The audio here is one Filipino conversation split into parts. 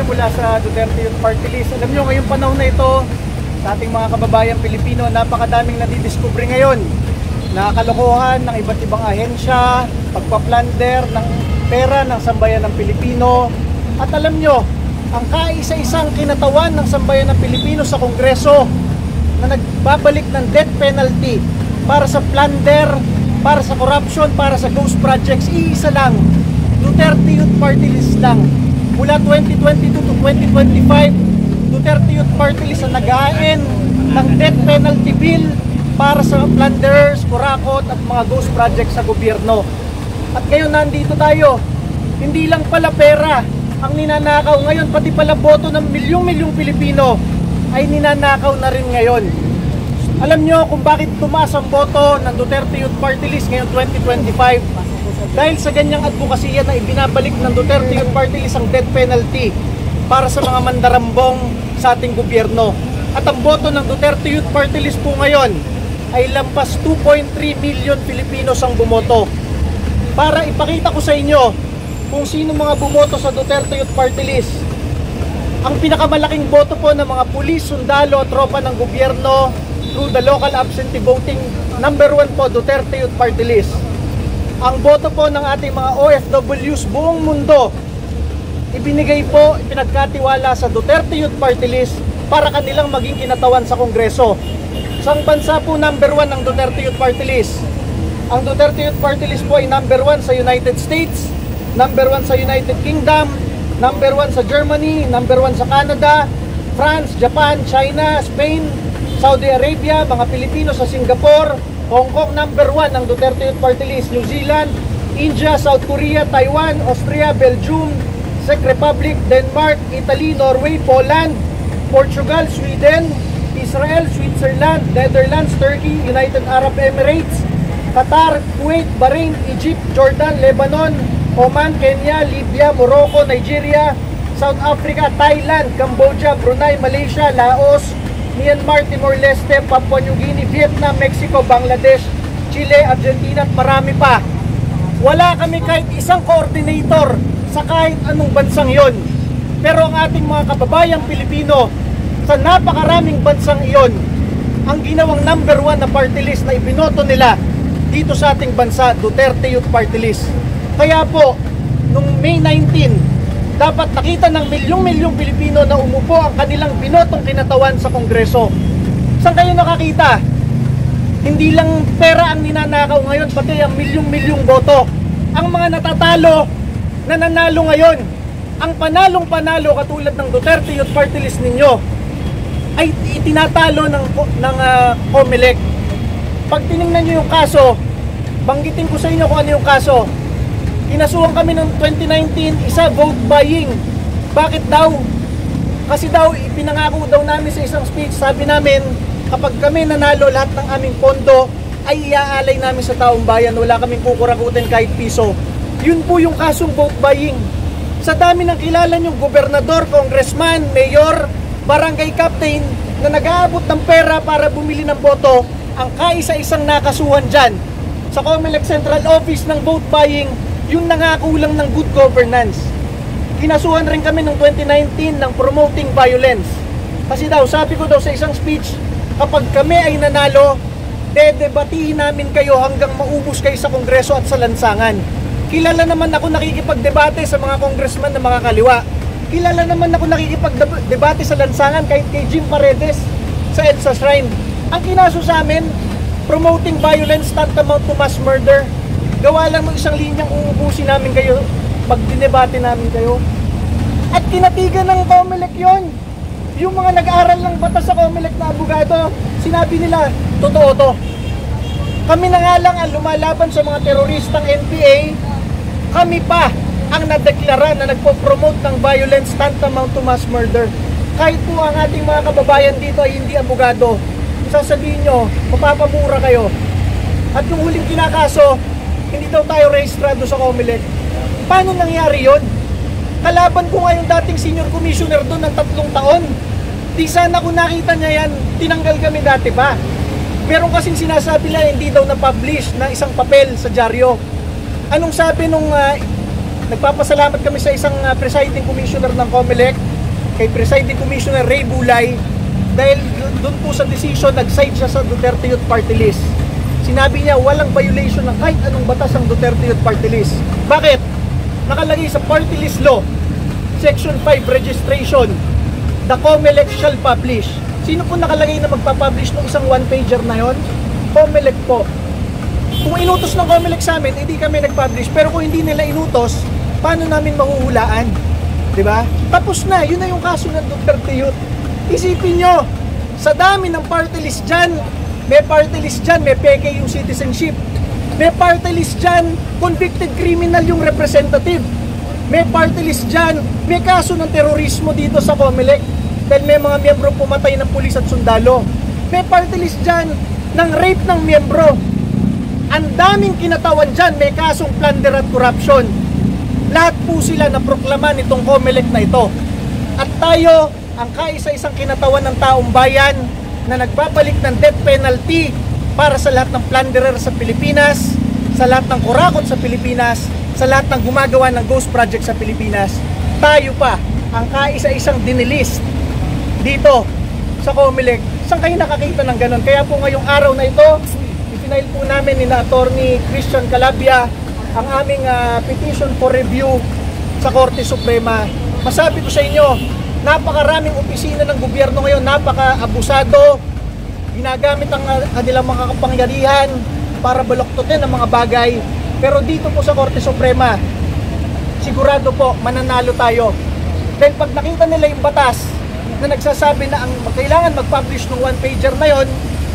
tayo mula sa Duterte Youth Party List. Alam nyo, ngayong panahon na ito, sa ating mga kababayan Pilipino, napakadaming nadidiscover ngayon na kalokohan ng iba't ibang ahensya, pagpaplander ng pera ng sambayan ng Pilipino. At alam nyo, ang kaisa-isang kinatawan ng sambayan ng Pilipino sa Kongreso na nagbabalik ng death penalty para sa plunder, para sa corruption, para sa ghost projects, iisa lang, Duterte Youth Party List lang. Mula 2022 to 2025, Duterte Youth Party List ang nag-ain ng death penalty bill para sa plunderers, kurakot at mga ghost projects sa gobyerno. At ngayon nandito tayo, hindi lang pala pera ang ninanakaw ngayon, pati pala boto ng milyong-milyong Pilipino ay ninanakaw na rin ngayon. Alam nyo kung bakit tumaas ang boto ng Duterte Youth Party List ngayon 2025? Dahil sa ganyang advokasya na ibinabalik ng Duterte Youth Party List ang death penalty para sa mga mandarambong sa ating gobyerno. At ang boto ng Duterte Youth Party List po ngayon ay lampas 2.3 million Filipinos ang bumoto. Para ipakita ko sa inyo kung sino mga bumoto sa Duterte Youth Party List. Ang pinakamalaking boto po ng mga pulis, sundalo, tropa ng gobyerno through the local absentee voting, number 1 po, Duterte Youth Party List. Ang boto po ng ating mga OFWs buong mundo, ibinigay po, ipinagkatiwala sa Duterte Youth Party List para kanilang maging kinatawan sa Kongreso. Sang bansa po number 1 ang Duterte Youth Party List? Ang Duterte Youth Party List po ay number 1 sa United States, number 1 sa United Kingdom, number 1 sa Germany, number 1 sa Canada, France, Japan, China, Spain, Saudi Arabia, mga Pilipino sa Singapore, Hong Kong, number 1 ang Duterte Youth Party List, New Zealand, India, South Korea, Taiwan, Austria, Belgium, Czech Republic, Denmark, Italy, Norway, Poland, Portugal, Sweden, Israel, Switzerland, Netherlands, Turkey, United Arab Emirates, Qatar, Kuwait, Bahrain, Egypt, Jordan, Lebanon, Oman, Kenya, Libya, Morocco, Nigeria, South Africa, Thailand, Cambodia, Brunei, Malaysia, Laos, Myanmar, Timor-Leste, Papua New Guinea, Vietnam, Mexico, Bangladesh, Chile, Argentina at marami pa. Wala kami kahit isang coordinator sa kahit anong bansang yon. Pero ang ating mga kababayang Pilipino sa napakaraming bansang iyon, ang ginawang number 1 na party list na ibinoto nila dito sa ating bansa, Duterte Youth Party List. Kaya po, nung May 19, dapat nakita ng milyong-milyong Pilipino na umupo ang kanilang binotong kinatawan sa Kongreso. Saan kayo nakakita? Hindi lang pera ang ninanakaw ngayon, pati ang milyong-milyong boto. Ang mga natatalo, nananalo ngayon. Ang panalong-panalo katulad ng Duterte Youth Party List ninyo ay itinatalo ng COMELEC. Pag tinignan nyo yung kaso, banggitin ko sa inyo kung ano yung kaso. Kinasuhan kami noong 2019, isa vote buying. Bakit daw? Kasi daw, ipinangako daw namin sa isang speech, sabi namin, kapag kami nanalo, lahat ng aming pondo ay iaalay namin sa taong bayan. Wala kaming kukurakutin kahit piso. Yun po yung kasong vote buying. Sa dami ng kilala nyong gobernador, congressman, mayor, barangay captain, na nag-aabot ng pera para bumili ng boto, ang kaisa-isang nakasuhan dyan sa COMELEC Central Office ng vote buying, yung nangakulang ng good governance. Kinasuhan rin kami noong 2019 ng promoting violence. Kasi daw, sabi ko daw sa isang speech, kapag kami ay nanalo, dedebatihin namin kayo hanggang maubos kayo sa Kongreso at sa lansangan. Kilala naman ako nakikipagdebate sa mga congressman na mga kaliwa. Kilala naman ako nakikipagdebate sa lansangan kahit kay Jim Paredes sa EDSA Shrine. Ang kinaso sa amin, promoting violence tantamount to mass murder. Gawa lang ng isang linyang uubusin namin kayo pag dinebate namin kayo. At kinatigan ng COMELEC yon. Yung mga nag-aaral ng batas sa COMELEC na abogado, sinabi nila, totoo to. Kami na nga lang ang lumalaban sa mga teroristang NPA, kami pa ang nadeklara na nagpo-promote ng violence tantamount to mass murder. Kahit po ang ating mga kababayan dito ay hindi abogado, sasabihin nyo, mapapamura kayo. At yung huling kinakaso, hindi daw tayo rehistrado sa COMELEC. Paano nangyari yon? Kalaban ko nga yung dating senior commissioner doon ng 3 taon. Di sana kung nakita niya yan, tinanggal kami dati pa. Meron kasing sinasabi lang hindi daw na-publish na isang papel sa dyaryo. Anong sabi nung nagpapasalamat kami sa isang presiding commissioner ng COMELEC? kay Presiding Commissioner Ray Bulay dahil doon po sa decision nag-side siya sa Duterte Youth Party List. Sinabi niya walang violation ng kahit anong batas ang Duterte Youth Party List. Bakit? Nakalagay sa party list law, Section 5 registration, the COMELEC shall publish. Sino po nakalagay na magpapublish ng isang one-pager na yon? COMELEC po. Kung inutos ng COMELEC sa amin, hindi kami nag-publish. Pero kung hindi nila inutos, paano namin mahuhulaan? Diba? Tapos na, yun na yung kaso ng Duterte Youth. Isipin nyo, sa dami ng party list dyan, may party list dyan, may peke yung citizenship. May party list dyan, convicted criminal yung representative. May party list dyan, may kaso ng terorismo dito sa COMELEC dahil may mga miyembro pumatay ng pulis at sundalo. May party list dyan ng rape ng miyembro. Ang daming kinatawan dyan, may kasong plunder at corruption. Lahat po sila na proklama nitong COMELEC na ito. At tayo, ang kaisa-isang kinatawan ng taong bayan na nagbabalik ng death penalty para sa lahat ng plunderer sa Pilipinas, sa lahat ng kurakot sa Pilipinas, sa lahat ng gumagawa ng ghost project sa Pilipinas. Tayo pa, ang kaisa-isang dinilist dito sa COMELEC. Saan kayo nakakita ng ganun? Kaya po ngayong araw na ito, ipinail po namin ni Attorney Christian Calabia ang aming petition for review sa Korte Suprema. Masabi ko sa inyo, napakaraming opisina ng gobyerno ngayon, napaka-abusado, ginagamit ang kanilang mga kapangyarihan para baloktotin ang mga bagay. Pero dito po sa Korte Suprema, sigurado po mananalo tayo. Dahil pag nakita nila yung batas na nagsasabi na ang kailangan mag-publish ng one-pager na yon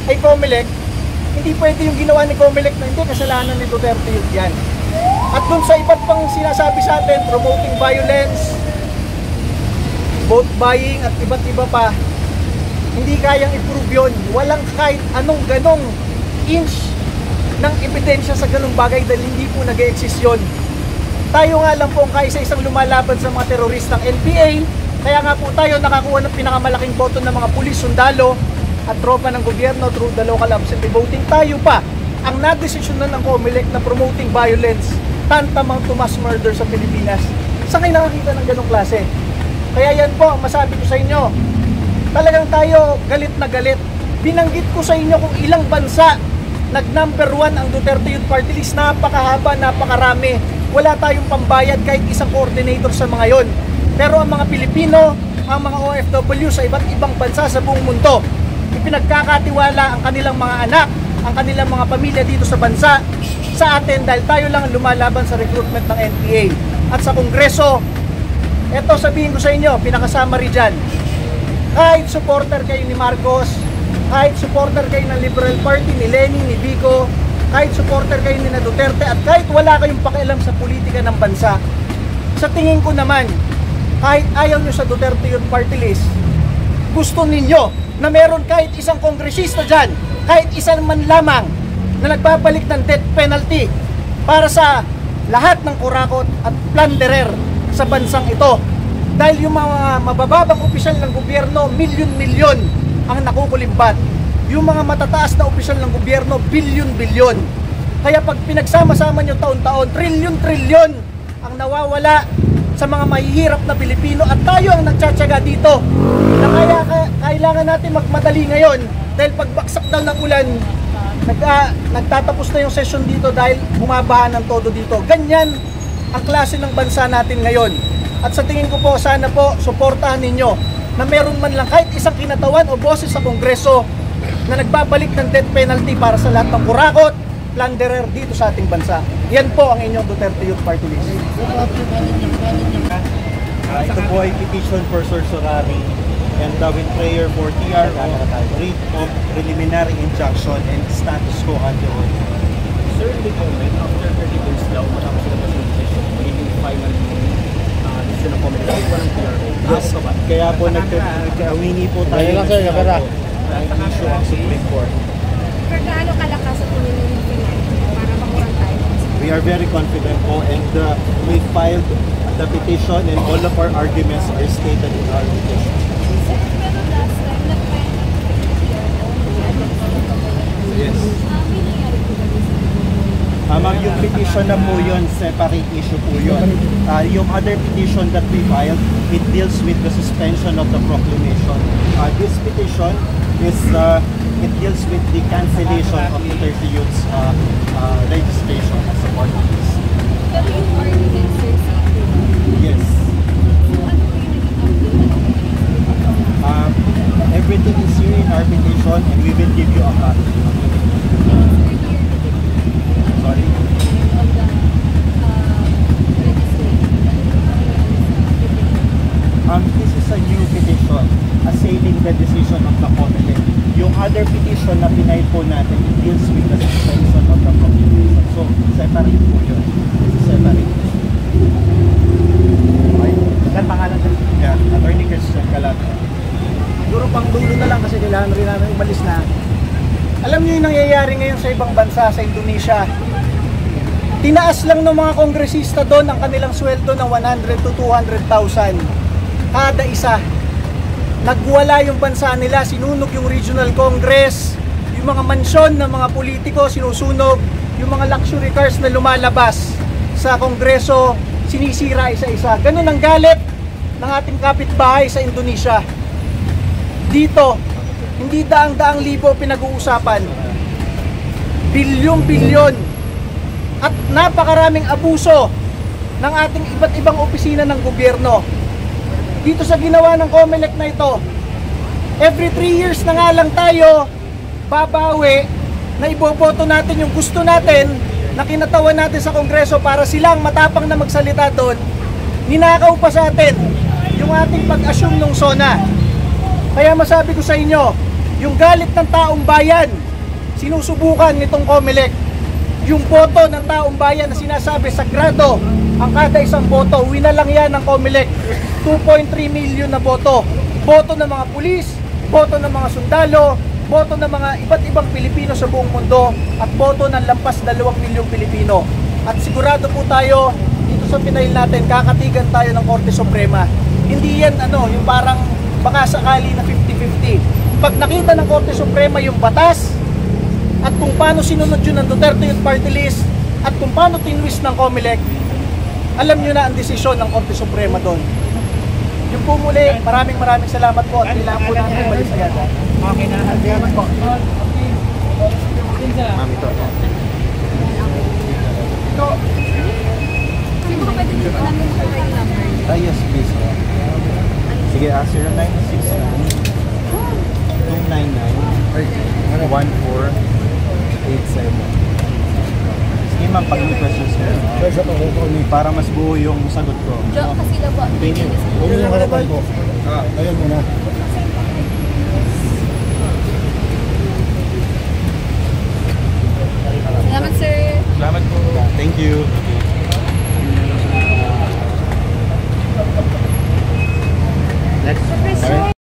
ay COMELEC, hindi pwede yung ginawa ni COMELEC na hindi, kasalanan ni Duterte yun yan. At dun sa iba't pang sinasabi sa atin, promoting violence, vote buying at iba't iba pa, hindi kayang i-prove yun. Walang kahit anong ganong inch ng ebidensya sa ganong bagay dahil hindi po nag-e-exist yun. Tayo nga lang po ang kaisa-isang lumalaban sa mga teroristang NPA, kaya nga po tayo nakakuha ng pinakamalaking boto ng mga pulis, sundalo at tropa ng gobyerno through the local absentee voting. Tayo pa ang nadesisyonan ng COMELEC na promoting violence, tantamang to mass murder sa Pilipinas. Saan kayo nakakita ng ganong klase? Kaya yan po ang masabi ko sa inyo, talagang tayo galit na galit. Binanggit ko sa inyo kung ilang bansa nag-number 1 ang Duterte Youth Party List. Napakahaba, napakarami. Wala tayong pambayad kahit isang coordinator sa mga yon. Pero ang mga Pilipino, ang mga OFW sa iba't ibang bansa sa buong mundo, ipinagkakatiwala ang kanilang mga anak, ang kanilang mga pamilya dito sa bansa sa atin dahil tayo lang ang lumalaban sa recruitment ng NPA. At sa Kongreso, eto sabihin ko sa inyo, pinakasummary dyan, kahit supporter kayo ni Marcos, kahit supporter kayo ng Liberal Party, ni Lenny, ni Vico, kahit supporter kayo ni Duterte, at kahit wala kayong pakialam sa politika ng bansa, sa tingin ko naman, kahit ayaw nyo sa Duterte Youth Party List, gusto ninyo na meron kahit isang kongresista dyan, kahit isang man lamang na nagbabalik ng death penalty para sa lahat ng kurakot at plunderer sa bansang ito. Dahil yung mga mabababang opisyal ng gobyerno, milyon-milyon ang nakukulimbat. Yung mga matataas na opisyal ng gobyerno, bilyon-bilyon. Kaya pag pinagsama-sama nyo taon-taon, trilyon-trilyon ang nawawala sa mga mahihirap na Pilipino at tayo ang nagtsatsaga dito. Na kaya kailangan natin magmadali ngayon dahil pagbaksak daw ng ulan, nagtatapos na yung session dito dahil bumabaha ng todo dito. Ganyan ang klase ng bansa natin ngayon. At sa tingin ko po, sana po, suportahan ninyo na meron man lang kahit isang kinatawan o boses sa Kongreso na nagbabalik ng death penalty para sa lahat ng kurakot, plunderer dito sa ating bansa. Yan po ang inyong Duterte Youth Party List. Ito po ay petition for certiorari and with prayer for TRO, writ of preliminary injunction and status quo ante ordine. Sir, the comment, after 30 days daw, matapos sila pa yung session, magiging final decision ng comment. Kahit walang TRO. Yes, kaya po nagkawini po tayo ng issue ang Supreme Court. Pero gaano kalakas at tingin yung final para makuha tayo? We are very confident po and we filed the petition and all of our arguments are stated in our petition. Pero last time, nag-file na Yes. nangyari po Ma'am, yung petition na po yun, separate issue po yun. Yung other petition that we filed, it deals with the suspension of the proclamation. This petition is, it deals with the cancellation of the 30 youths registration as a party list. Pero yung ordinance, sir, Yes. so ano po yung naging update? Everything is here in our petition and we will give you a copy. Sorry. This is a new petition assailing the decision of the Comelec. Yung other petition na pinay po natin, it deals with the suspension of the proclamation. So, separate po yun. Separate. Okay? Ilan pangalan sir? Yeah, Attorney Christian Calabria. Siguro pang dulo na lang kasi kailangan rin namin umalis na. Alam niyo yung nangyayari ngayon sa ibang bansa, sa Indonesia. Tinaas lang ng mga kongresista doon ang kanilang sweldo ng 100 to 200,000 kada isa. Nagwala yung bansa nila, sinunog yung regional congress, yung mga mansyon ng mga politiko sinusunog, yung mga luxury cars na lumalabas sa kongreso sinisira isa-isa. Ganun ang galit ng ating kapitbahay sa Indonesia. Dito, hindi daang-daang libo pinag-uusapan. Bilyong-bilyon at napakaraming abuso ng ating iba't ibang opisina ng gobyerno. Dito sa ginawa ng Comelec na ito, every 3 years na nga lang tayo babawi na iboboto natin yung gusto natin na kinatawan natin sa Kongreso para silang matapang na magsalita doon. Ninakaw pa sa atin yung ating pag-assume ng SONA. Kaya masabi ko sa inyo, yung galit ng taong bayan, sinusubukan nitong Comelec. Yung boto ng taong bayan na sinasabi sagrado, ang kada isang boto, uwi na lang yan ng Comelec. 2.3 million na boto. Boto ng mga pulis, boto ng mga sundalo, boto ng mga iba't ibang Pilipino sa buong mundo, at boto ng lampas 2 milyong Pilipino. At sigurado po tayo, dito sa pinail natin, kakatigan tayo ng Korte Suprema. Hindi yan yung parang baka sakali na 50-50. Pag nakita ng Korte Suprema yung batas, at kung paano sinunod yun ng Duterte Youth Party List, at kung paano tinwist ng Comelec, alam nyo na ang desisyon ng Korte Suprema doon. Yung po muli, maraming salamat po at kailangan po natin umalis agad. Okay na. Salamat po. Ma'am, ito. Ito, Sino ka pwede dito namin makakay yung number? Yes, please. Sige, 0969-299-1487. Sige ma'am, pag may questions mo, para mas buo yung sagot ko. Jo, kasi daw po. Thank you. Huwag yung harapan po. Ayun muna. Salamat, sir. Salamat po. Thank you.